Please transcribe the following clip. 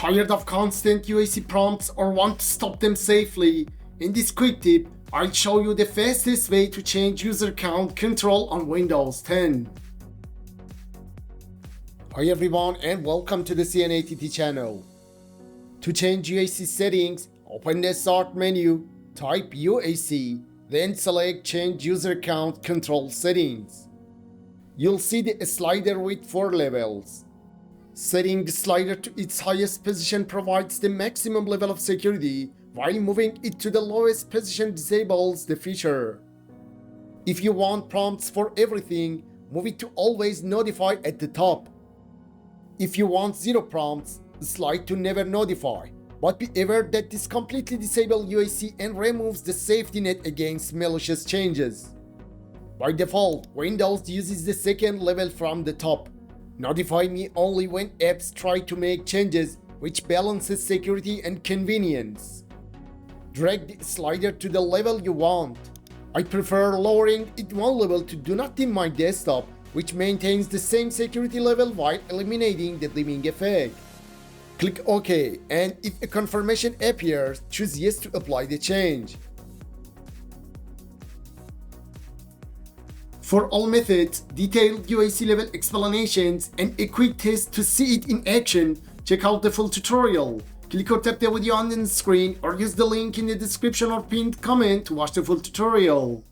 Tired of constant UAC prompts or want to stop them safely? In this quick tip, I'll show you the fastest way to change user account control on Windows 10. Hi everyone and welcome to the CNATT channel. To change UAC settings, open the Start menu, type UAC, then select Change User Account Control Settings. You'll see the slider with 4 levels. Setting the slider to its highest position provides the maximum level of security, while moving it to the lowest position disables the feature. If you want prompts for everything, move it to Always Notify at the top. If you want 0 prompts, slide to Never Notify, but be aware that this completely disables UAC and removes the safety net against malicious changes. By default, Windows uses the second level from the top. Notify me only when apps try to make changes, which balances security and convenience. Drag the slider to the level you want. I prefer lowering it one level to Do Not Dim My Desktop, which maintains the same security level while eliminating the dimming effect. Click OK, and if a confirmation appears, choose Yes to apply the change. For all methods, detailed UAC level explanations, and a quick test to see it in action, check out the full tutorial. Click or tap the video on the screen or use the link in the description or pinned comment to watch the full tutorial.